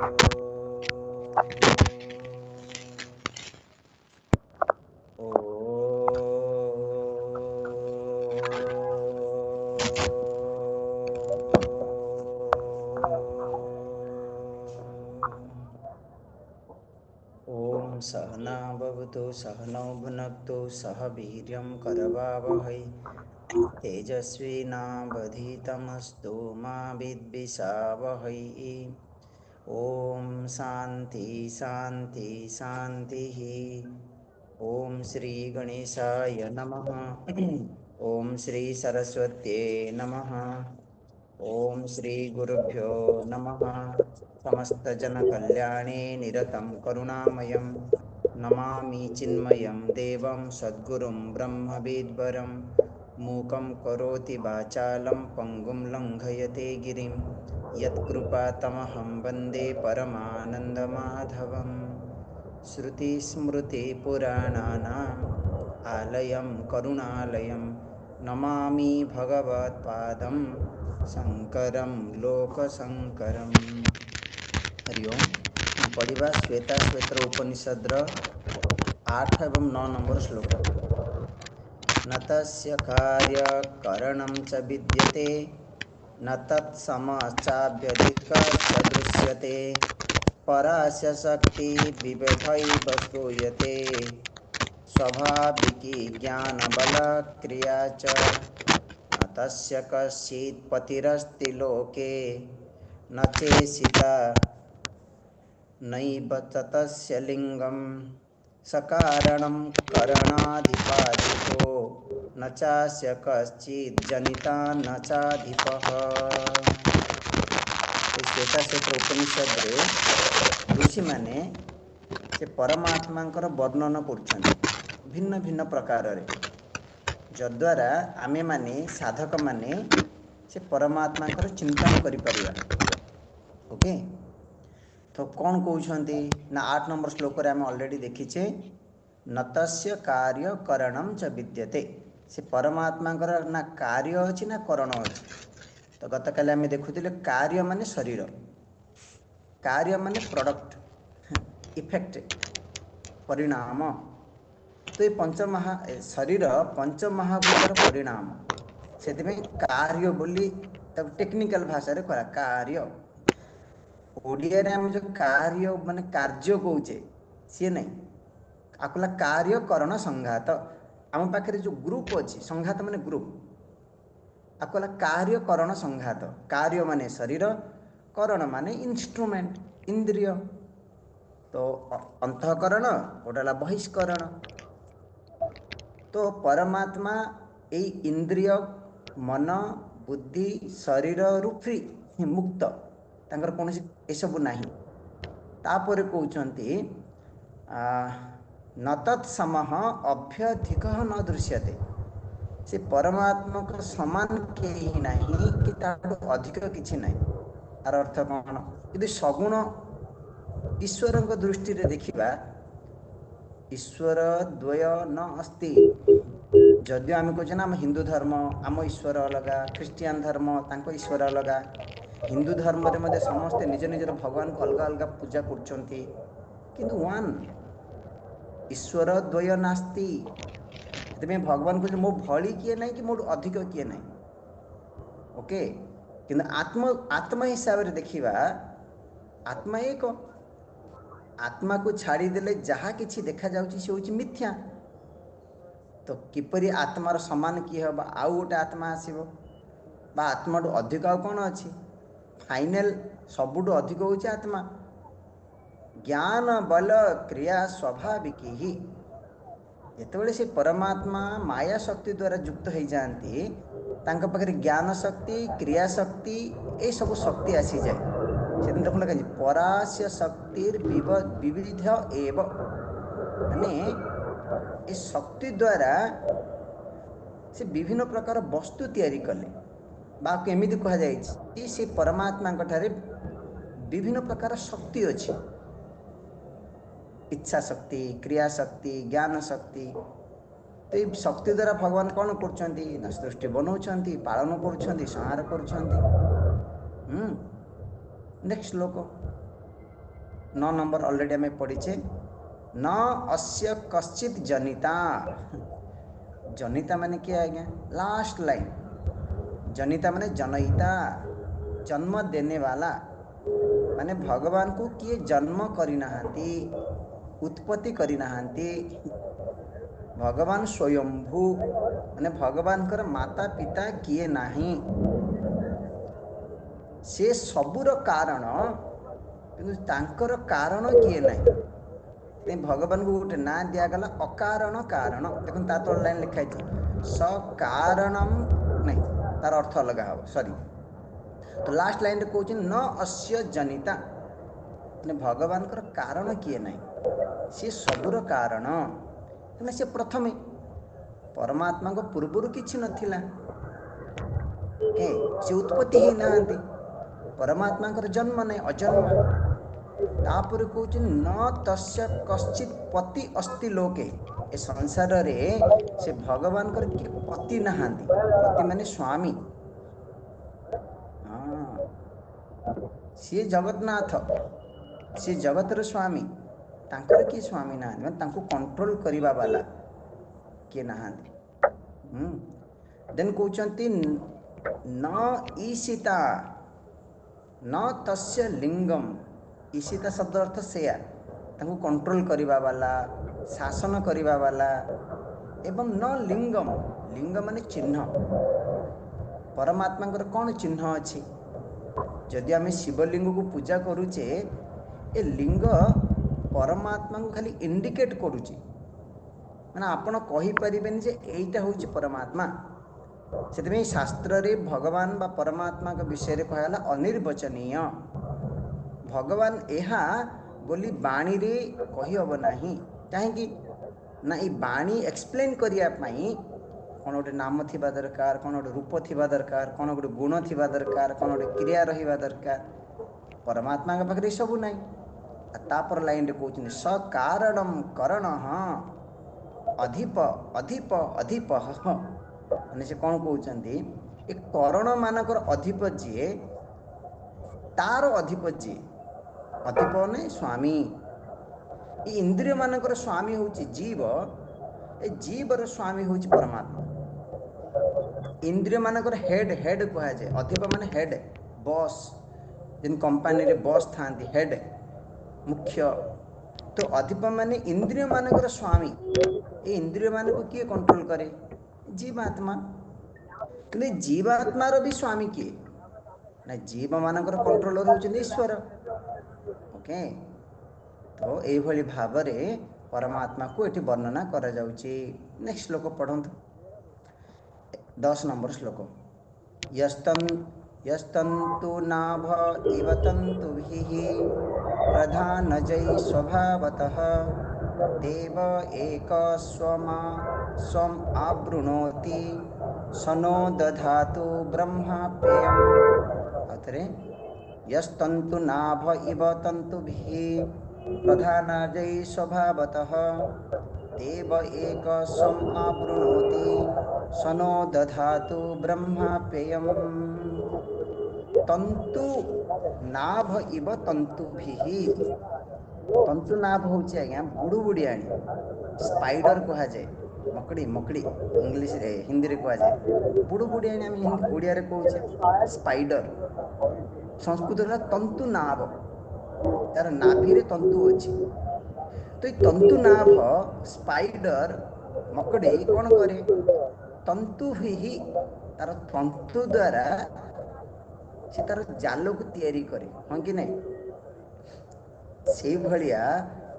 ओम सहना भवतु सहनौ भुनक्तु सह वीर्यं करवावहै तेजस्विनावधीतमस्तु मा विद्विषावहै। ओम शांति शांति शांति। ओम श्री गणेशाय नमः। ओम श्री सरस्वत्यै नमः। ओम श्री गुरुभ्यो नमः। समस्त जन कल्याणे निरतं करुणामयं नमामि चिन्मयं देवं सद्गुरुं ब्रह्मविद्वरं मूकं करोति वाचालं पङ्गुं लङ्घयते गिरिं यत्कृपातमहं वन्दे परमानन्दमाधवम्। श्रुतिस्मृतिपुराणानाम् आलयं करुणालयं नमामि भगवत्पादं शंकरं लोकशंकरम्। हरि ओम। पढ़िबा श्वेता श्वेतर उपनिषद्र 8 एवं 9 नंबर श्लोक। न तस्य कार्यकरणं च विद्यते न तत्समश्चाभ्यधिकश्च दृश्यते परास्य शक्ति विविधैव श्रूयते स्वाभाविकी ज्ञानबलक्रिया च न तस्य कश्चित् पतिरस्ति लोके न चेशिता नैव तस्य लिंगम सकारणं करणाधिपाधिको न चास्य कश्चित् जनिता न चाधिपः। श्वेता श्वेत्र उपनिषद रे ऋषि माने से परमात्मांकर वर्णन करुछन्ति भिन्न भिन्न प्रकार रे जद्वारा आमे माने साधक माने से परमात्मांकर चिंतन करि परिबा। ओके, तो कौन कहते ना 8 नंबर श्लोक रे आम ऑलरेडी देखीचे न तस्य कार्य करणम च विद्यते। से परमात्मा ना कार्य अच्छी ना करण अच्छी। तो गत काले आम देखुले कार्य माने शरीर, कार्य माने प्रोडक्ट, इफेक्ट, परिणाम। तो ये पंचमहा शरीर पंचमहाभूतर परिणाम से कार्य बोली टेक्निकल भाषा रे करा कार्य। ओडिया रे हम जो कार्य माने कार्य कहूचे सी नहीं आकुला कार्य करण संघात। आम पाखे जो ग्रुप अच्छी संघात माने ग्रुप आकुला कार्य करण संघात। कार्य माने शरीर, करण माने इंस्ट्रूमेंट इंद्रिय। तो अंतःकरण गोटाला बहिष्करण। तो परमात्मा यही इंद्रिय मन बुद्धि शरीर रु फ्री मुक्त तांकर कौन एसबू ना। तापर कहते न तत्सम अभ्यधिक न दृश्यते। से परमात्मा को समान कहीं ना कि अधिक किसी ना। तार अर्थ कौन यदि सगुण ईश्वर दृष्टि रे देखिबा ईश्वर द्वय न अस्ति। जदियो आम कहे ना आम हिंदू धर्म आम ईश्वर अलग, ख्रीस्टियान धर्म तांको ईश्वर अलग। हिंदू धर्म रे मध्य समस्ते निज निजर भगवान को अलग अलग पूजा करछंती किंतु वन ईश्वर द्वय नास्ति। से भगवान को मो भली किए ना कि मोर अधिक किए ना। ओके, किंतु आत्मा हिसाब रे देखिबा आत्मा एक। आत्मा को छाड़ी देले जहा किछि देखा जाउची से होची मिथ्या। तो किपरि आत्मार समान किए हबा आउ गोटे आत्मा आसीबो बा आत्मा टू अधिक आउ कोन अछि। फाइनल सबुठु अधिक होची आत्मा। ज्ञान बल क्रिया स्वाभाविक ही जितेबाला से परमात्मा माया शक्ति द्वारा युक्त हो जाती तांका पाखरे ज्ञान शक्ति क्रिया शक्ति ये सब शक्ति आसी जाए। से दिन देखो कहीं परास्य शक्तिर विविध एव माने ये शक्ति द्वारा से विभिन्न प्रकार वस्तु तैयारी कले बा केमिति कहा जाए से परमात्मा ठारे विभिन्न प्रकार शक्ति अच्छी। इच्छा शक्ति क्रिया शक्ति ज्ञान शक्ति। तो ये शक्ति द्वारा भगवान कौन करछंती ना सृष्टि बनाउछंती पालन करुछंती संहार करुछंती। नेक्स्ट श्लोक नौ नंबर ऑलरेडी आम पढ़ीचे न अस्य कश्चित जनिता जनिता माने किए आज्ञा लास्ट लाइन जनिता माने जनयिता जन्म देने वाला माने भगवान को किए जन्म करना उत्पत्ति करना भगवान स्वयंभू माने भगवान कर माता पिता किए नहीं से सबुर कारण किंतु तांकर कारण किए नहीं भगवान को गोटे ना दिगला अकारण कारण देखो ता तल लाइन लिखाई सकारणम नहीं तार अर्थ अलग हम सॉरी तो लास्ट लाइन रे कहउछ न अस्य जनिता माने भगवान कर कारण किए नहीं सी सबुर कारण माने से प्रथमे परमात्मा को पूर्वर किछि नथिला के से उत्पत्ति ही नांती परमात्मा कर जन्म नहीं अजन्मा तापर कहउछ न तस्य कश्चित पति अस्ति लोके ए संसार रे से भगवान कर के पति नहांती पति माने स्वामी सी जगन्नाथ सी जगतर स्वामी तांकर की स्वामी ना माने तांको कंट्रोल करिबा वाला के नहांती देन कहउचंती न ईशिता न तस्य लिंगम ईशिता शब्द अर्थ सेया तांको कंट्रोल करिबा वाला शासन करिबा वाला एवं न लिंगम लिंग माने चिन्ह परमात्मा कर कौन चिन्ह अच्छी जदि आम शिवलिंग को पूजा करुचे ए लिंग परमात्मा को खाली इंडिकेट करुचे माने आपण कहि परिबेन जे एइटा होउची परमात्मा से शास्त्र रे भगवान बा परमात्मा के विषय रे कहला अनिर्वचनीय भगवान एहा बोली बाणी रे कहि हबो नाही काहेकि ना ई बाणी एक्सप्लेन करिया पई कौन गोटे नाम थिबा दरकार कौन गोटे रूप थिबा दरकार कौन गोटे गुण थिबा दरकार कौन गोटे क्रिया रहिबा दरकार परमात्मा के पाखरे सबु नाही तापर लाइन रे कहउछन सकारणम करण अधिप अधिप अधिप माने से कौन कहउछंती ए करण मानकर अधिप जी तार अधिप जी अधिप ने स्वामी ई इंद्रिय मानकर स्वामी होउची जीव ए जीवर स्वामी होउची परमात्मा इंद्रिय मानकर हेड हेड कहा जाए अधिप माने हेड बॉस जिन कंपनी रे बॉस थांती हेड मुख्य तो अधिप माने इंद्रिय मानकर स्वामी ए इंद्रिय मान को किए कंट्रोल करे जीवात्मा कि जीवात्मा रो भी स्वामी किए ना जीव मानकर कंट्रोलर होउछन ईश्वर ओके तो ए भली भाव रे परमात्मा को एटी वर्णना करा जाउची नेक्स्ट श्लोक पढंतु 10 नंबर श्लोक यस्तन्तु नाभ इव तन्तुभिः प्रधानजै स्वभावतः देव एक स्वम् आवृणोति सनो दधातु ब्रह्माप्ययम् अतरे यस्तन्तु नाभ इव तन्तुभिः प्रधानजै स्वभावतः देव एक स्वम् आवृणोति सनो दधातु ब्रह्माप्ययम् तंतु नाभ इव तंतुभिः तंतु नाभ होची आज्ञा बुडू बुडियाणी स्पाइडर कहा जाए मकड़ी मकड़ी इंग्लिश रे हिंदी रे कहा जाए बुडू बुडियाणी हम हिंदी ओडिया रे कहूचे स्पाइडर संस्कृत रे तंतु नाभ तार नाभि रे तंतु अछि तो तंतु नाभ स्पाइडर मकड़ी कौन करे तंतु ही तार तंतु द्वारा से तार जाल को तैयारी करे हाँ कि नहीं से भलिया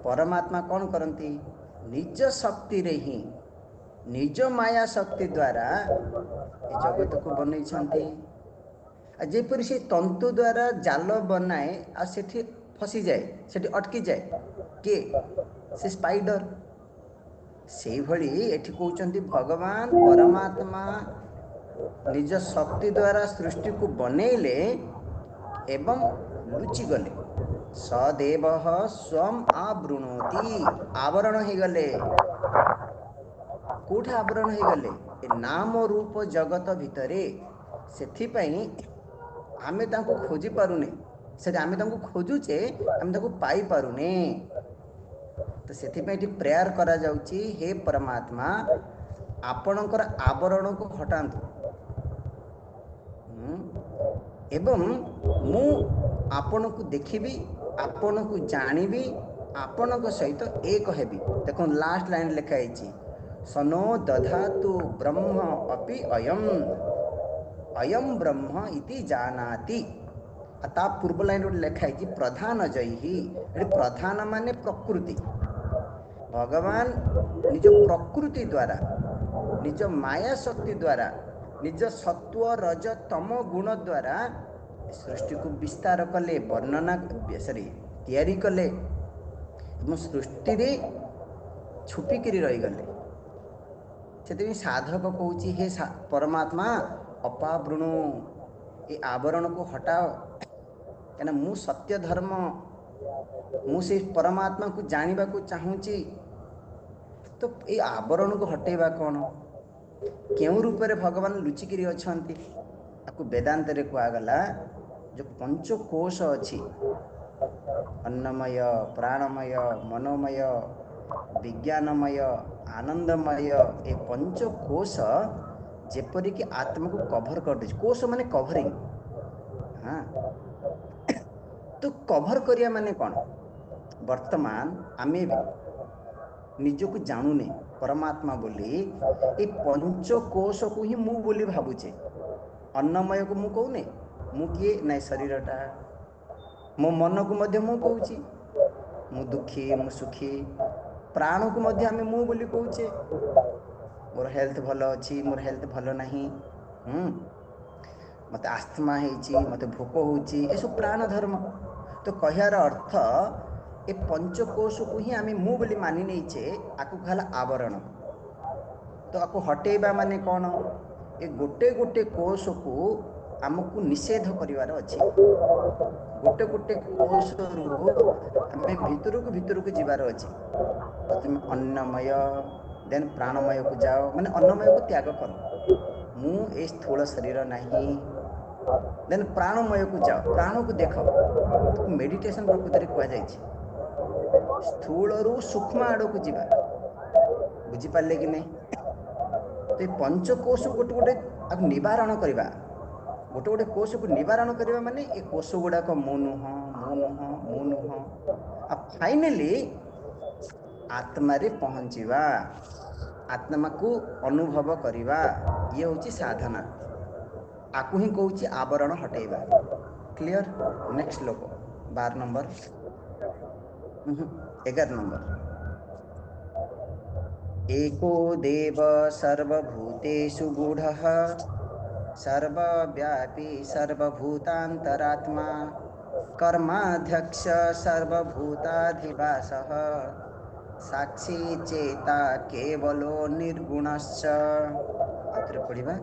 परमात्मा कौन करती निज शक्ति रे ही निज माया शक्ति द्वारा जगत को बनई जेपरी से तंतु द्वारा जाल बनाए आ सेठी फसी जाए सेठी अटकी जाए के से स्पाइडर से भली एठी कहउचंती भगवान परमात्मा निज शक्ति द्वारा सृष्टि को बनैले एवं लुचि गले सदेव स्वम आवृणोति आवरण हो गले कोठे आवरण हो गले ए नाम रूप जगत भितरे सेथि पई आमे तांको खोजी पारुने से आम तांको खोजुचे आम तांको पाई पारुने तो से प्रेयर करा जाउची हे परमात्मा आपणकर आवरण को हटातु एवं मु आपण को देखिबी आपण को जानिबी आपण को सहित एक हेबी देखो लास्ट लाइन लिखा है सनो दधातु ब्रह्म अपि अयम अयम ब्रह्म इति जानाति ता पूर्व लाइन लिखा है प्रधान जयी प्रधान माने प्रकृति भगवान निज प्रकृति द्वारा निज माया शक्ति द्वारा निज सत्व रज तम गुण द्वारा सृष्टि को विस्तार कले वर्णना सरी तैयारी कले सृष्टि रे छुपिक रहीगले से साधक कहूँ हे परमात्मा अपावृणु ये आवरण को हटाओ क्या मु सत्य धर्म मुझे परमात्मा को जानवा को चाहूँगी तो ये आवरण को हटेबा कौन क्यों रूप में भगवान लुचिकी अच्छा आपको वेदांत रे कहगला जो पंचकोश अच्छी अन्नमय प्राणमय मनोमय विज्ञानमय आनंदमय ये पंचकोश जेपरिक आत्मा को कभर कर दे कोश माने कभरिंग हाँ तो कभर करिया माने कौन वर्तमान आमे निज को जानुने परमात्मा बोली ये पंचकोश को ही मु बोली भावुचे अन्नमय को मु कहूने मु किए ना शरीरटा मो मन को मध्य मु कहूची मु दुखी मु सुखी प्राण को मध्य आमे मु बोली कहूचे मोर हेल्थ भल अच्छी मोर हेल्थ भल नहीं मत आस्थमा है मत भोक होची ये सब प्राण धर्म तो कहार अर्थ ए पंचकोश को ही आम मु बोली मानि नहींचे आपको कहला आवरण तो आपको हटेबा माने कौन ए गोटे गोटे कोश को आमको निषेध करिवार अछि गोटे गोटे कोश आम भितर को जीवार अछि तुम अन्नमय देन प्राणमय को जाओ माने अन्नमय को त्याग करो मु ए स्थूल शरीर नहीं देन प्राणमय को जाओ प्राण को देख मेडिटेशन प्रकृति कह जाए स्थूल रु सूक्ष्म आड़ को जीवा बुझिपारे कि नहीं तो ये पंचकोश गोटे गोटे आप निवारण करवा गोटे गोटे कोश को निवारण करवा माने ये कोश गुड़ाक मु नुह मु नुह मु नुह आ फाइनली आत्मा रे पहुँचवा आत्मा को अनुभव करवा ये हूँ साधना आपको ही कहूँ आवरण हटेबा क्लियर नेक्स्ट लोक 12 नंबर 11 नंबर एको देव सर्वभूतेषु गूढ़ः सर्वव्यापी सर्वभूतान्तरात्मा कर्माध्यक्ष सर्वभूताधिवासः साक्षी चेता केवलो निर्गुणश्च अत्र पढ़िबा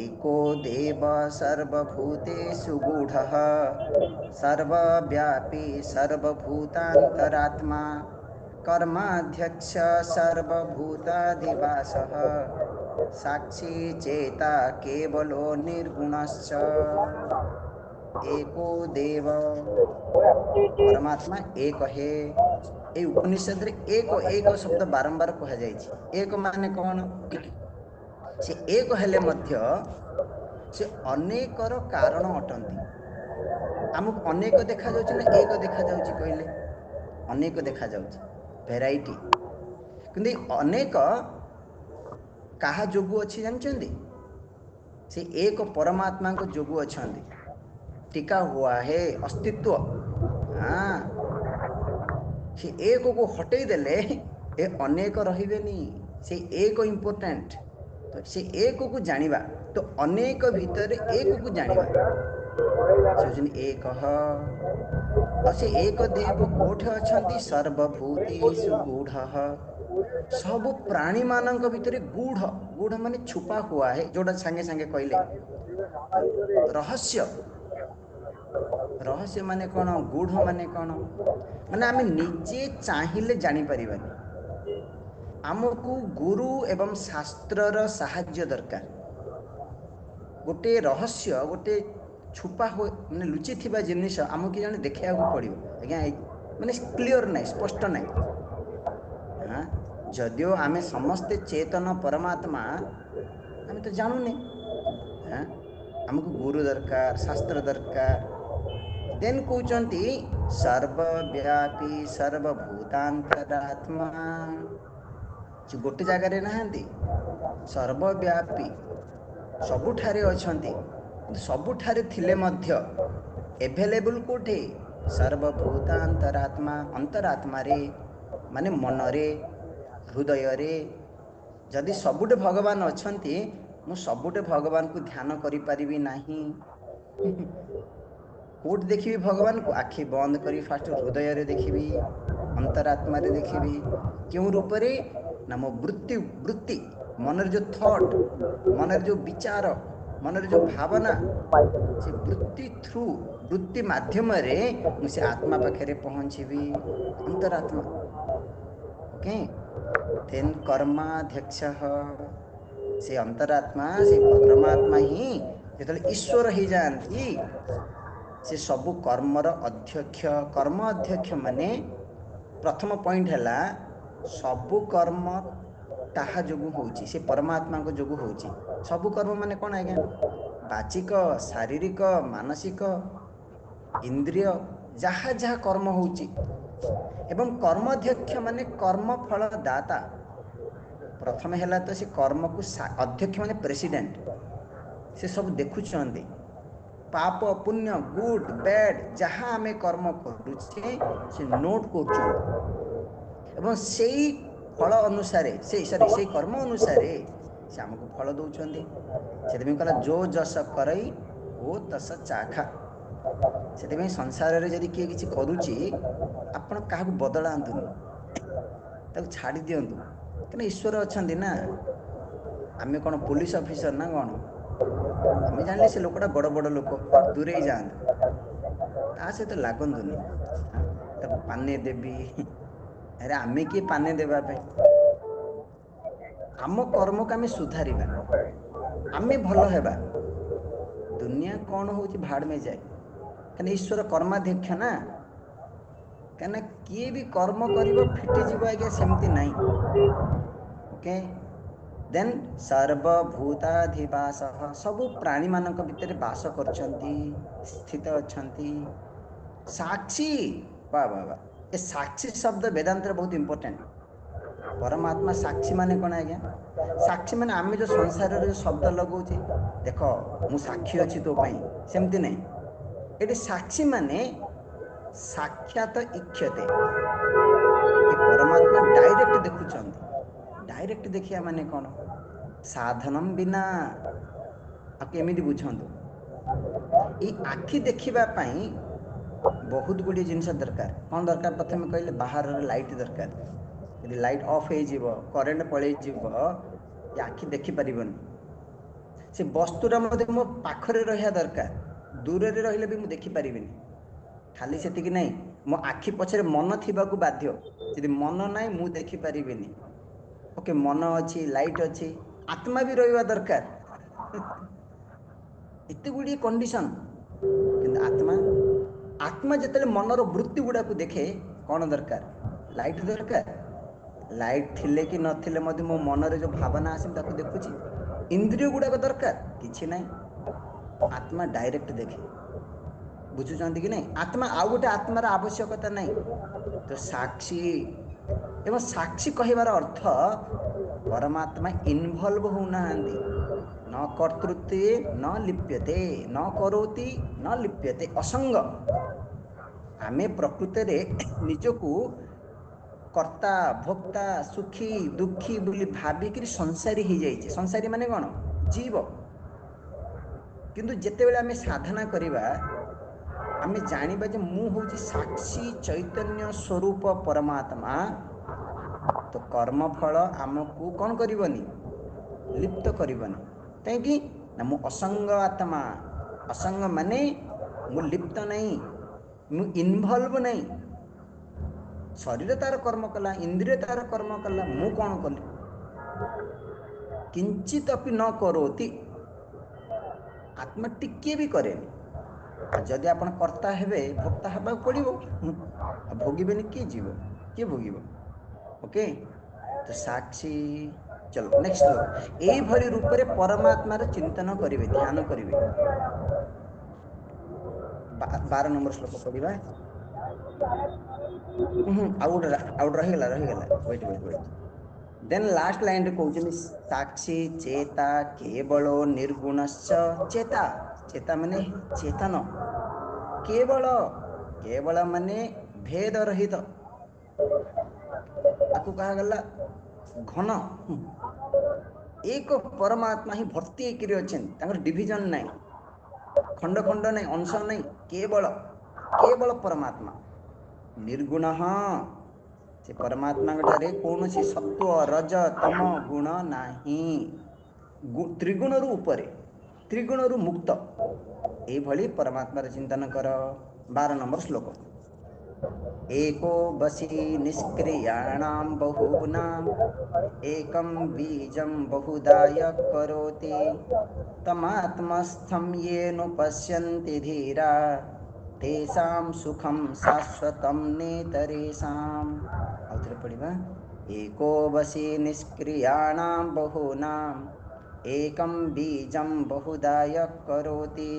एको देव सर्वभूतेषु गूढ़ः सर्वव्यापी सर्वभूतान्तरात्मा कर्माध्यक्ष सर्वभूताधिवासः साक्षी चेता केवलो निर्गुणश्च एको देव परमात्मा एक है ए उपनिषद रे एक एक शब्द बारंबार कह जाइछि एक माने कौन से एक हेले मध्य से अनेकर कारण अटंती आमको अनेक देखा जाउछि ना एक देखा जाउछि कहले अनेक देखा जाउछि वेराइटी किंतु अनेक कहा जोगु अच्छी जानते से एक परमात्मा को जोगु अच्छा टीका हुआ है अस्तित्व हाँ से एक को हटई देले ए अनेक रहिबेनी से एक इम्पोर्टेंट तो से एक को जानिबा तो अनेक भीतर एक को जानिबा एक और से एक देव कोठ अछंती सर्वभूतेषु गूढ़ः सब प्राणी मानक भीतर गूढ़ गूढ़ माने छुपा हुआ है जोड़ा संगे संगे कहले रहस्य रहस्य माने कौन गूढ़ माने कौन माने आम निजे चाहिए जानी परिबानी आमको गुरु एवं शास्त्रर साहाय्य दरकार गोटे रहस्य गोटे छुपा हो माने लुचि थिबा जिनिस आमको कि जाने देखिया को पड़ियो आज्ञा माने क्लियर नहीं स्पष्ट नहीं हाँ जदियो आमे समस्ते चेतन परमात्मा आमे तो जानूने हाँ हमको गुरु दरकार शास्त्र दरकार देन कहते सर्वव्यापी सर्वभूतांतरात्मा से गोटे जगार नहांती सर्वव्यापी सबुठारे अछंती किंतु सबुठारे थिले मध्य एभेलेबल कोठे सर्वभूतांतरात्मा अंतरात्मा रे माने मन रे हृदय रे जदि सबुटे भगवान अछंती मु सबुटे भगवान को ध्यान करि परिबी नाही कोट देखिबी भगवान को आखि बंद करी फास्ट हृदय रे देखिबी अंतरात्मा रे देखिबी क्यों रूप रे ना मो वृत्ति वृत्ति मन जो थॉट मन जो विचार मन जो भावना से वृत्ति थ्रू वृत्ति माध्यम रे मुझे आत्मा पाखे पहुँचबी अंतरात्मा ओके देन कर्माध्यक्ष से अंतरात्मा से परमात्मा ही जो ईश्वर ही जानती से सबु कर्मर अध्यक्ष कर्म अध्यक्ष माने प्रथम पॉइंट है सबु कर्म ताहा जोगु होची से परमात्मा को जोगु होची सबु कर्म माने कौन आज्ञा बाचिक शारीरिक मानसिक इंद्रिय जहाँ जहाँ कर्म होची एवं कर्माध्यक्ष माने कर्म फल दाता प्रथम है तो से कर्म को अध्यक्ष माने प्रेसिडेंट से सब देखुंट पाप पुण्य गुड बैड जहाँ आम कर्म करुचे से नोट कर फल अनुसार से कर्म अनुसार से आमको फल दौरान से कहला जो जस करई वो तस चाखा से संसार में जदि किए किसी करुच्ची आपण क्या बदलातुनि ताको छाड़ी दिंतु क्या ईश्वर अच्छा ना आम कौन पुलिस ऑफिसर ना कौन आम जान से लोकटा बड़ बड़ लोक दूरे ही जाता सहित लगुनि पाने देवी अरे आम किए पाने देवाई आम कर्म को आम सुधार आम भल हेबा दुनिया कौन हो भाड़ में जाए कहीं ईश्वर कर्माध्यक्ष ना कहीं किए भी कर्म कर फिटिज आज्ञा सेमती नहीं ओके देन सर्वभूताधिवास सबु प्राणी मानक भितर बास करछंती स्थित अछंती साक्षी वाह वाह वाह ये साक्षी शब्द वेदांत बहुत इंपोर्टेंट परमात्मा साक्षी माने कौन आज्ञा साक्षी माने आम जो संसार जो शब्द लगौचे देख मु साक्षी अच्छी तो सेमती नहीं ये साक्षी माने साक्षात इच्छते परमात्मा डायरेक्ट देखुं डायरेक्ट देखिया माने कौन साधनम बिना केमी बुझु ये आखि देखा बहुत गुड़िए जिनस दरकार कौन दरकार प्रथम कहले बाहर लाइट दरकार यदि लाइट ऑफ हो करेन्ट पलि ये आखि देखिपार से वस्तुरा मो पाखरे रहा दरकार दूर रे रहिले भी मुझे देखिपारि खाली से नहीं मो आखि पछरे मन थिबा को बाध्य यदि मन नाई मु देखिपारि ओके मन अच्छी लाइट अच्छी आत्मा भी रहा दरकार एत गुड़िए कंडीशन किंतु आत्मा आत्मा जिते मनर वृत्ति गुड़ा को देखे कौन दरकार लाइट दरकार लाइट थिले कि नथिले मध्य मो मन रे जो भावना आसे ताको देखुची इंद्रिय गुड़ा को दरकार किछि नहीं आत्मा डायरेक्ट देखे बुझुचंती कि नहीं आत्मा आउ गोटे आत्मार आवश्यकता नहीं तो साक्षी एवं साक्षी कहबार अर्थ परमात्मा इनवल्व होना न कर्तृत्वे न लिप्यते न करोति न लिप्यते असंग आमे प्रकृति रे निजको कर्ता भोक्ता सुखी दुखी बोली भाविक संसारी हो जाइए संसारी माने कौन जीव किंतु जितेबाला आमे साधना करिबा आमे जानिबा जे मु होची साक्षी चैतन्य स्वरूप परमात्मा तो कर्म फल आमको कौन करबनी लिप्त करबनी कहीं ना मु असंग आत्मा असंग माने मु लिप्त नहीं मु इनवल्व नहीं शरीर तार कर्म कला इंद्रिय तार कर्म कला मु कौन कली किंचित अपि न करोति आत्मा टिके भी करे जदि आपण कर्ता हेबे भोक्ता हेबा पड़िबो भोगिबेनी किए भोगिब ओके तो साक्षी चलो नेक्स्ट श्लोक एई भली रूप रे परमात्मार चिंतन करिवे ध्यान करिवे 12 नंबर श्लोक पढ़िबा आउट रहीगला वेट देन लास्ट लाइन रे कहउछनी साक्षी चेता केवलो निर्गुणश्च चेता चेता माने चेतन केवल माने भेद रहित आकु कहा गला घन एक परमात्मा ही भर्ती एकरी अछन तांकर डिवीजन नाही खंड खंड नहीं अंश नहीं केवल परमात्मा निर्गुण से परमात्मा ठारे कौन सी सत्व रज तम गुण नाही त्रिगुण रु ऊपर त्रिगुण रु मुक्त ए भली परमात्मा रे चिंतन कर 12 नंबर श्लोक एको बसी निष्क्रियाणां बहूनां एकं बीजं बहुदाय करोति तमात्मस्थं येनुपश्यन्ति धीरा तेषां सुखं शाश्वतं नेतरेषाम् आउथरे पढ़िबा एको बसी निष्क्रियाणां बहूनां एकं बीजं बहुदाय करोति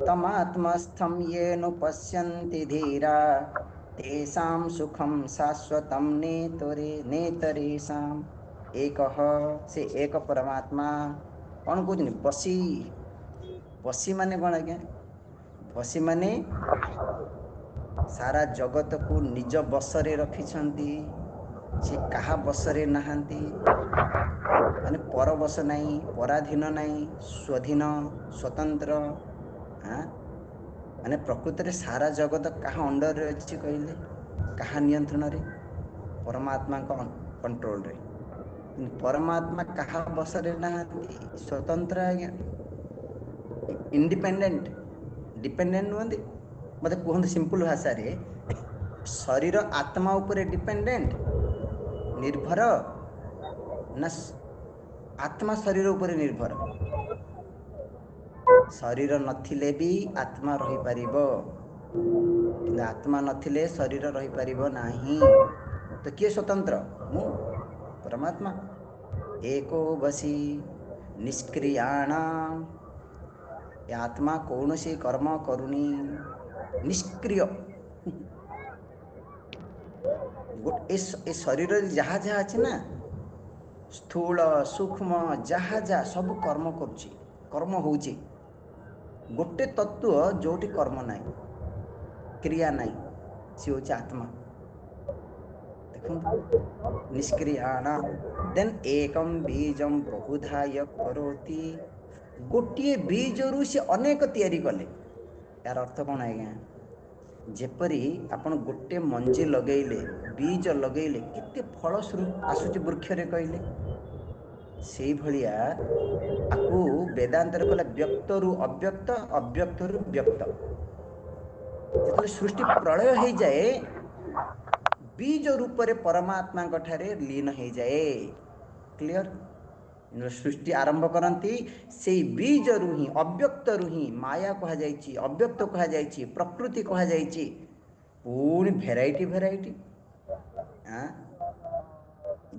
तमात्मस्थं येनुपश्यन्ति धीरा तेषां सुखं शाश्वतं नेतरेषाम् एक से एक परमात्मा कौन कहते बसी बसी माने कौन आज्ञा बसी माने सारा जगत को निज बसरे रखिछंती से कहा बसरे नहांती माने पर बस नहीं पराधीन नहीं स्वाधीन स्वतंत्र माने प्रकृति रे सारा जगत कहा अंडर रे अछि कहले कहा नियंत्रण रे परमात्मा को कंट्रोल रे परमात्मा कहा बसरे नहांती स्वतंत्र आज्ञा इंडिपेंडेंट डिपेंडेंट नुहंती मते कहते सिंपल भाषा रे शरीर आत्मा उपरे डिपेंडेंट निर्भर ना आत्मा शरीर उपरे निर्भर शरीर नथिले भी आत्मा रही पारिबो कि आत्मा नथिले शरीर रही पारिबो नाही तो किए स्वतंत्र मु परमात्मा एको बसी निष्क्रियाणां आत्मा कौन से कर्म करुनी निष्क्रिय ए शरीर जहा जहा अच्छे ना स्थूल सूक्ष्म जहा जहा सब कर्म करुची कर्म होची गोटे तत्व जोटी कर्म नाई क्रिया नाई सी होची आत्मा देखो निष्क्रियाणा देन एकम बीजम बहुधाय करोति गोटे बीज रु से अनेक तैयारी कले यार अर्थ कौन आज्ञा जेपरी आपण गोटे मंजी लगेले बीज लगेले केते फल आसुची वृक्ष रे कहले से भलिया आकु वेदांत रे कहला व्यक्त रु अव्यक्त अव्यक्त रु व्यक्त जेतले सृष्टि प्रलय हो जाए बीज रूप रे परमात्मा ठारे लीन हो जाए क्लियर सृष्टि आरंभ करती से बीज रु ही अव्यक्त रु ही माया कहा जायछि अव्यक्त कहा जायछि प्रकृति कहा जायछि पूर्ण भेराइटी भेराइटी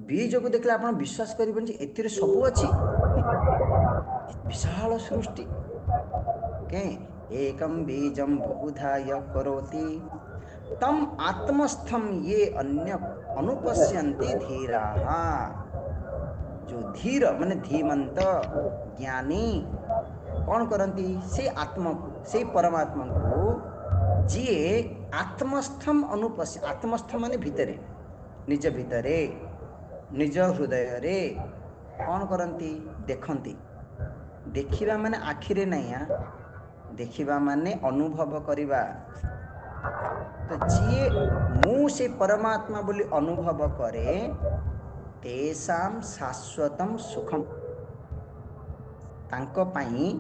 बीज को देखले आपण विश्वास करिबन जे एथिरे सब अछि विशाल सृष्टि के एकम बीजम बहुधाय करोति तम आत्मस्थम ये अन्य अनुपश्यन्ति धीराः जो धीर माने धीमंत ज्ञानी कौन करती से आत्मा को से परमात्मा को जी आत्मस्थम अनुपश्य आत्मस्थ माने भितरे निज भितरे निज हृदय रे कौन करती देखती देखिबा माने आखिरे नहीं देखिबा माने अनुभव करिबा तो जी मु से परमात्मा बोली अनुभव करे तेषां शाश्वतम सुखम तांको पाई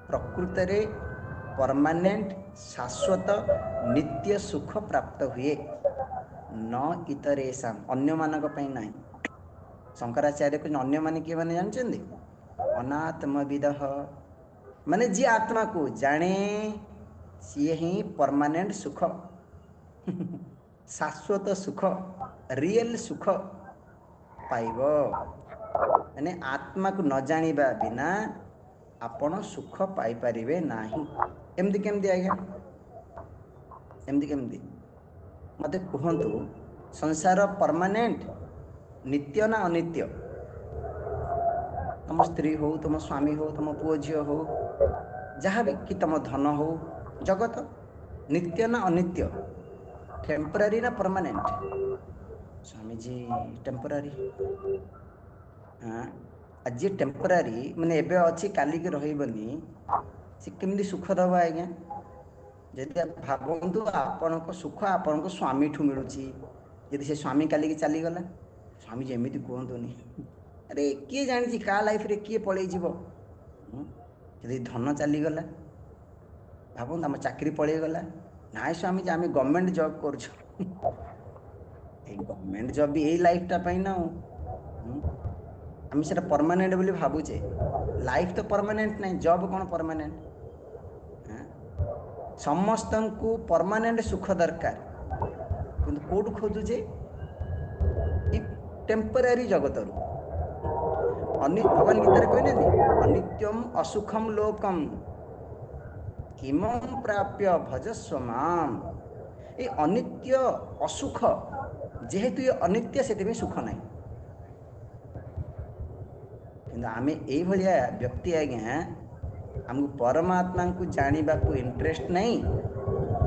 प्रकृत रे परमानेंट शाश्वत नित्य सुख प्राप्त हुए न इतरेषां अन्य मानक पाई नहीं शंकराचार्य को अन्य माने किए माने जानछन्ती अनात्मविदः माने जी आत्मा को जाने सी ही परमानेंट सुख शाश्वत सुख रियल सुख पाइब माने आत्मा को न जानिबा बिना आपण सुख पाई परिबे नाही एमदी केमदी आज्ञा एमदी केमदी मते कहंतु संसार परमानेंट नित्य ना अनित्य तुम स्त्री हो तुम स्वामी हो तुम पुओ झियो हो जहाँ भी कि तुम धन हो जगत नित्य ना अनित्य टेम्पररी ना परमानेंट स्वामी जी टेम्पररी हाँ आज टेम्पररी माने एबे अच्छी काली के रहिबनी से केमदी सुख दबा आज्ञा जदि भावतु आपण सुख आपण को स्वामी ठू मिलूँ जदि से स्वामी काली की चली गला स्वामी जी एमती कहतुनि अरे किए जानी का लाइफ रे किए पलि जीव जदि धन चलीगला भावतु आम चाकरी पलैगला ना स्वामी जी आम गवर्नमेंट जॉब कर गवर्नमेंट जॉब भी यही लाइफटा ना आम से परमानेंट बोली भावुचे लाइफ तो परमानेंट नहीं जॉब कौन परमानेंट समस्त को परमानेंट सुख दरकार किंतु कोड खोजुचे टेम्पररी जगत रू भगवान गीता कहने अनित्यम असुखम लोकम किमं प्राप्य भजस्व माम ये अनित्य असुख जेहेतु ये अनित्य से सुख नहीं किंतु आम ये व्यक्ति आज्ञा आमको परमात्मा को जानवा को इंटरेस्ट नहीं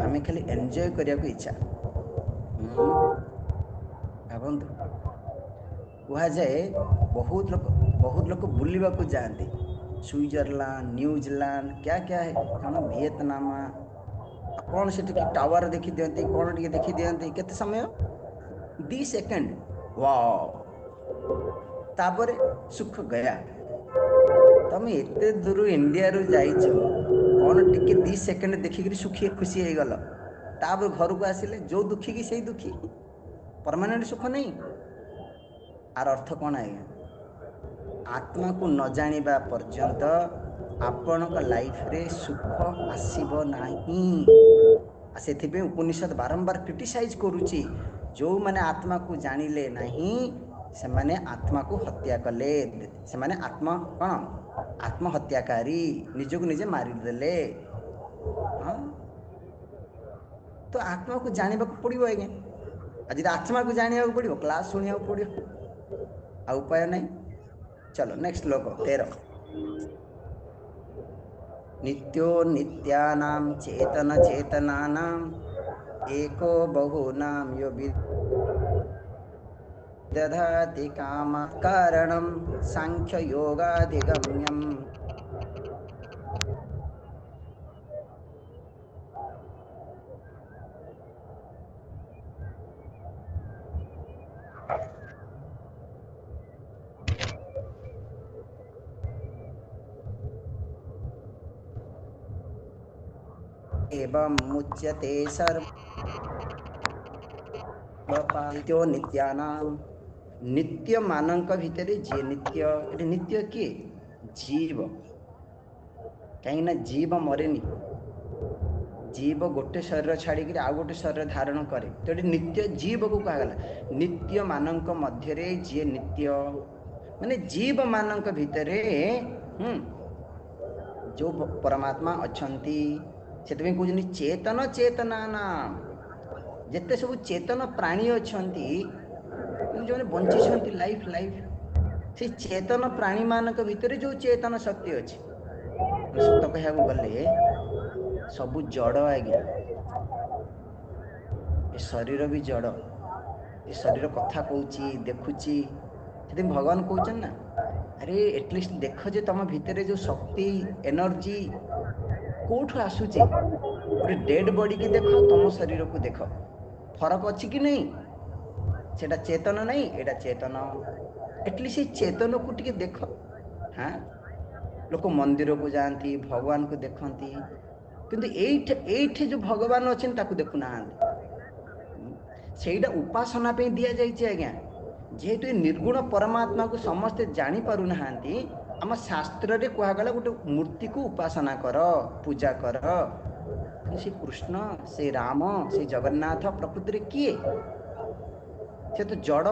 आम खाली एंजॉय करने को इच्छा भावतु कह जाए बहुत लोग बुलवा को जाते स्विट्जरलैंड न्यूजीलैंड क्या क्या है कौन वियतनाम कौन से टावर देखी दिखती कौन टे देखी दिखती केते समय 2 सेकेंड वाओ तापर सुख गया तुम एते दूर इंडिया रू जाइछ कौन टिके 2 सेकेंड देखिक सुखी खुशी हो गल तापर घर को आसिले जो दुखी की सही दुखी परमानेंट सुख नहीं आर अर्थ कौन आज्ञा आत्मा को न जानिबा पर्यंत आपण लाइफ रे सुख आसीबो नाही से उपनिषद बारंबार क्रिटिसाइज करुची जो माने आत्मा को जानिले नहीं से माने आत्मा को हत्या कले से माने आत्मा कौन आत्महत्याकारी निजको निजे मारिदेले हाँ तो आत्मा को जानिबा को पड़िबो आज्ञा आज आत्मा को जानिबा को पड़िबो क्लास सुनिया को पड़िबो आ उपाय नहीं चलो नेक्स्ट श्लोक 13 नित्यो नित्यानां चेतन चेतनानां एको बहुनां यो विदधाति काम कारणं सांख्य योगाधिगम्यम् एवं मुच्यते सर्वपालित्यो नित्यानां नित्य मानक भितर जी नित्य नित्य किए जीव कहीं जीव मरेनी जीव गोटे शरीर छाड़ी आउ गोटे शरीर धारण करे तो ये नित्य जीव को कहगला नित्य मानक मध्य जी नित्य माने जीव मानक भितर जो परमात्मा अछंती से कहते चेतन चेतना नाम जिते सब चेतन प्राणी अच्छा जो बंची लाइफ लाइफ से चेतन प्राणी मानक भितर जो चेतन शक्ति अच्छी सत कह गले सबू जड़ आज्ञा ये शरीर भी जड़ ये शरीर कथा कहूँ देखुची से भगवान कहते ना अरे एटलिस्ट देख जे तुम भितर जो शक्ति एनर्जी कौटू आसूची गोटे डेड बॉडी की देख तुम शरीर को देख फरक अच्छी कि नहीं सेटा चेतन नहीं एटा चेतन एटलिस्ट चेतन को टिके देख हाँ लोक मंदिर को जाती भगवान को देखती किंतु एठे जो भगवान अच्छे देखुना सेटा उपासना पे दि जाइए आज्ञा जेहेतु निर्गुण परमात्मा को समस्ते जानी पारु नाहांती आम शास्त्र रे कहगला गोटे मूर्ति को उपासना कर पूजा कर से कृष्ण से राम से जगन्नाथ प्रकृति किए से तो जड़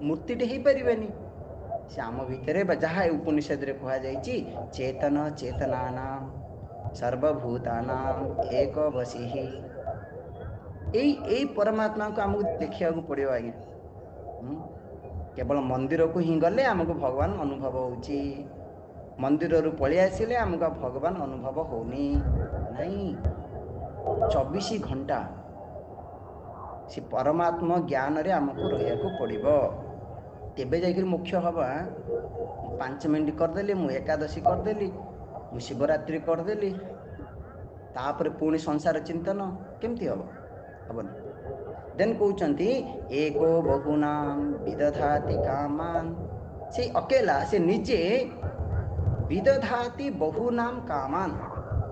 मूर्तिटे हो पारे से आम भितर जहाँ उपनिषद रे कह जाइए चेतन चेतनानाम सर्वभूतानाम एक बसी यही परमात्मा को आमको देखा पड़ो आज्ञा। केवल मंदिर को ही गले आमको भगवान अनुभव होची मंदिर रू पलि आसिले आमको भगवान अनुभव होनी नहीं 24 घंटा से परमात्मा ज्ञान रे आमको रहिया को पड़िबो तेबे जाकर मोक्ष हबा 5 मिनट करदेली मु एकादशी करदेली मु शिवरात्रि करदेली तापर पुणी संसार चिंतन केमती हम हेनी देन कहते एको बहुनाम विदधाति कामान से अकेला से निजे विदधाति बहुनाम कामान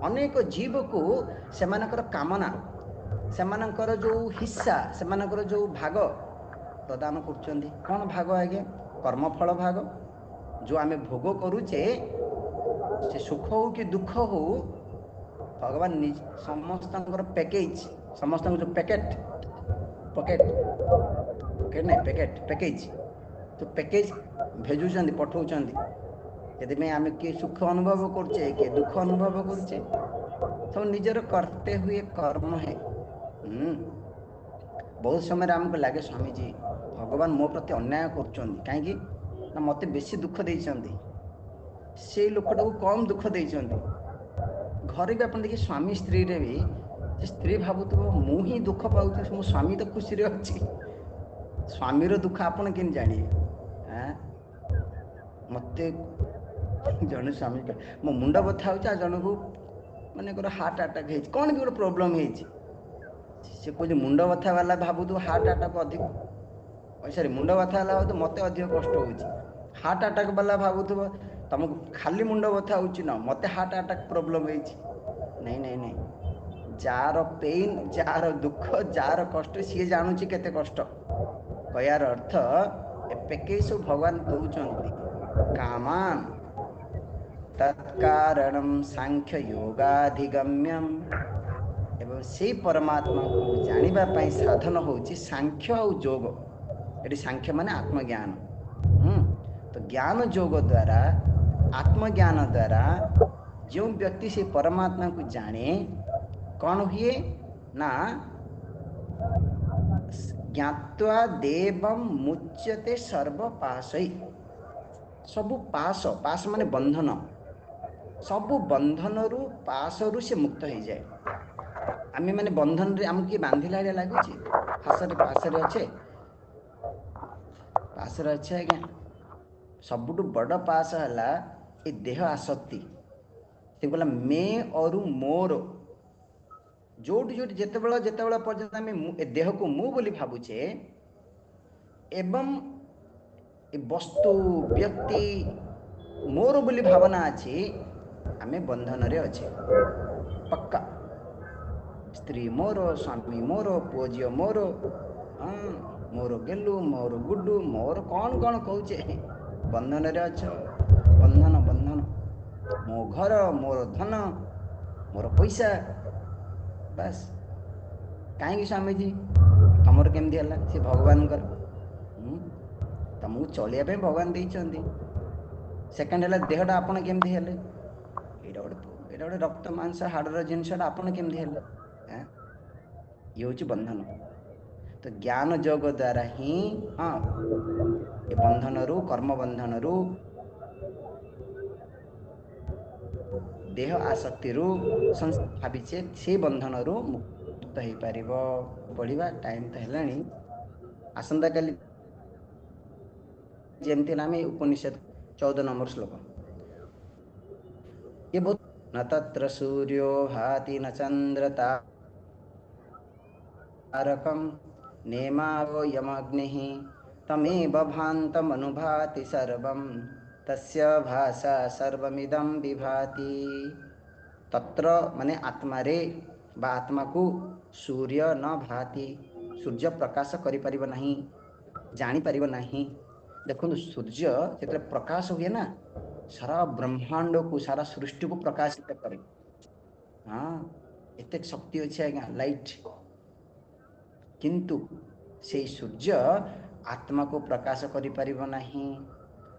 अनेक जीव को सेमानकर कामना सेमानकर जो हिस्सा सेमानकर जो भाग प्रदान कर कौन भाग आगे कर्मफल भाग जो आमे भोग करुचे से सुख हो कि दुख हो भगवान समस्त पैकेज समस्त जो पैकेट पकेट पकेट नहीं पैकेट पैकेज तो पैकेज भेजुचंदी पठाउचंदी यदि आम किए सुख अनुभव करचे किए दुख अनुभव करचे सब निजर करते हुए कर्म है। बहुत समय आमको लगे स्वामीजी भगवान मो प्रति अन्याय कर कहीं ना मत बेसी दुख देइचंदी से लोकटा को कम दुख देइचंदी घर भी आप देखिए स्वामी स्त्री रे भी स्त्री भावुव मु ही दुख पाऊँ मो स्वामी तो खुशी अच्छी स्वामी दुख आपन के जानिए मत जन स्वामी मो मुंड बथा हो जन को माने हार्ट अटैक है कौन भी गोटे प्रोब्लेम है कह मुंड बथा वाला भावुव हार्ट अटैक अधिक सॉरी मुंड बथा वाला तो मत अधिक कष्ट हो हार्ट अटैक वाला भावुव तुमको खाली मुंड बथा हो मत हार्ट अटैक प्रोब्लेम है नहीं नहीं नहीं जार पेन जार दुख जार कष्ट सी जानूची केते कष्ट कयार अर्थ पैकेज सब भगवान दौरान कामान तत्कारणम सांख्य योगाधिगम्यम एवं से परमात्मा को जानिबा पई साधन होची सांख्य और योग ये सांख्य माने आत्मज्ञान तो ज्ञान योग द्वारा आत्मज्ञान द्वारा जो व्यक्ति से परमात्मा को जाने कौन हुए ना ज्ञात्वा देवम मुच्यते सर्व पाशई सबु पाश पाश माने बंधन सबु बंधन रु पाश रु से मुक्त हो जाए आम माने बंधन रे आम किए बांधिला लगुच पाशरे अच्छे पाशरे अच्छे आज्ञा सबुठ बड़ पाश है ये देह आसक्ति से बोला मैं और मोर जोटी जोटी जिते बड़ा पर्यंत आम देह को मु बोली भावुचे एवं वस्तु व्यक्ति मोर बोली भावना अच्छी आम बंधन रे अच्छे पक्का स्त्री मोर स्वामी मोर पुओ झील मोर मोर गेलु मोर गुड्डू मोर कौन कौन कहचे बंधन रे अच्छ बंधन बंधन मो घर मोर धन मोर पैसा बस कहीं स्वामीजी तुमर केमती है सी भगवान तुमको चलिया भगवान देइचंदी सेकेंड है देहटा आपन केमती है ये गोटे रक्त मांस हाड़र जिनसा आपन केमती है ये हूँ बंधन तो ज्ञान योग द्वारा ही हाँ ये बंधन रु कर्म बंधन रु देह आसक्ति रु भाविचे से बंधन रु मुक्त हो पार पढ़ा टाइम तो है आसंता काली जमती नाम उपनिषद 14 नंबर श्लोक ये बहुत न तत्र सूर्यो भाति न चंद्र तारकम नेमावो यमग्निः तमेव भान्तमनुभाति सर्वं तस्य भाषा सर्वमिदं विभाति तत्र माने आत्मा रे बा आत्मा को सूर्य न भाति सूर्य प्रकाश करि परिबो नाही जानी परिबो नाही देखो सूर्य जिते प्रकाश हुए ना सारा ब्रह्मांड को सारा सृष्टि को प्रकाशित करे हाँ एते शक्ति अच्छे आज्ञा लाइट, किंतु से सूर्य आत्मा को प्रकाश करि परिबो नाही।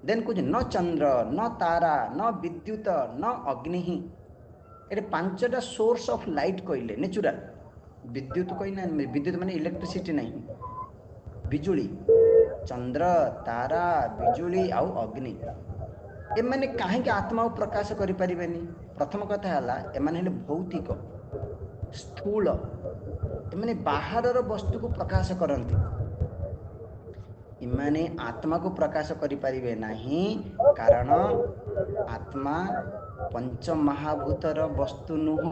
देन कुछ न चंद्र न तारा न विद्युत न अग्नि, ये पांचटा सोर्स ऑफ लाइट कहले नेचुरल। विद्युत कहना, विद्युत माने इलेक्ट्रिसिटी नहीं, बिजुली, चंद्र तारा बिजुली आउ अग्नि, एमाने कहीं आत्मा को प्रकाश करि परिबेनी। प्रथम कथा हला एमाने हेले भौतिक स्थूल, एमाने बाहरर वस्तु को प्रकाश करंती, इमाने आत्मा को प्रकाश करि परिबे नाही, कारण आत्मा पंच महाभूतर वस्तु नुह,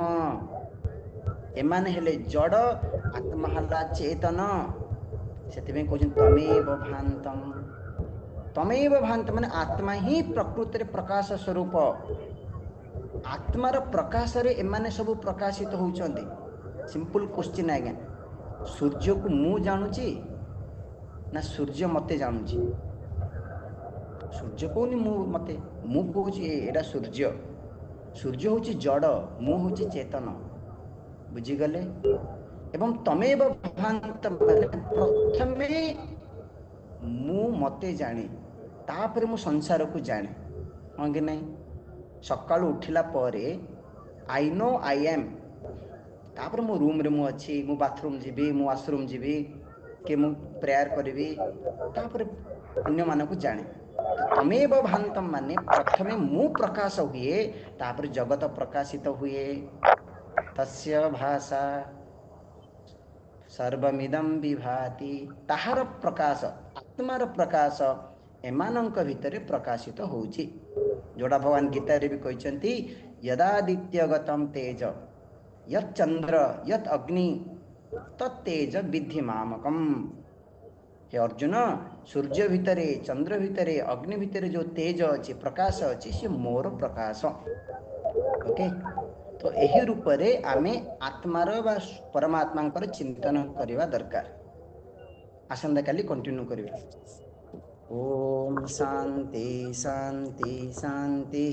एमाने हेले जड़, आत्मा हला चेतन। से कहते तमेव भान्तम, तमेव भांत माने आत्मा ही प्रकृति प्रकाश स्वरूप, आत्मार प्रकाश रे एमाने सब प्रकाशित होउचंदी। सिंपल क्वेश्चन आज्ञा, सूर्य को मु जानुची ना सूर्य मते जानुची? सूर्य कहूनी मु मते, मु कहूची एडा सूर्य, सूर्य होची जड़, मु होची चेतन, बुझीगले। एवं तमेव भांत माने प्रथमे मु मते जाने, तापर मु संसार को जाने, हाँ कि नहीं? सकाल उठिला परे आई नो आई एम, तापर मो रूम रे मु अच्छी, मु बाथरूम जीवी, मु वाशरूम जीवी, के मु प्रेयर करी, तापर अन्य मान को जाने। तो तमेव भांतम माने प्रथमे मु प्रकाश हुए, तापर जगत प्रकाशित हुए। तस्य भाषा सर्वमिदं विभाति, ताहार प्रकाश, आत्मार प्रकाश एमानंक भितरे प्रकाशित होउची। जोड़ा भगवान गीता रे भी कहते यदादित्यगतम तेज यत् चंद्र यत् अग्नि तत्तेज विद्धि मामकम। हे अर्जुन, सूर्य भितरे चंद्र भितरे अग्नि भितरे जो तेज अच्छी प्रकाश अच्छी से मोर प्रकाश। ओके, तो यही रूप रे आमे आत्मार बा परमात्मा चिंतन करवा दरकार। आसंता काली कंटिन्यू करिवा। ओम शांति शांति शांति।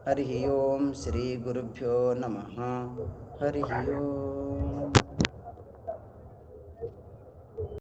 हरि ओम श्री गुरुभ्यो नमः। हरि ओम।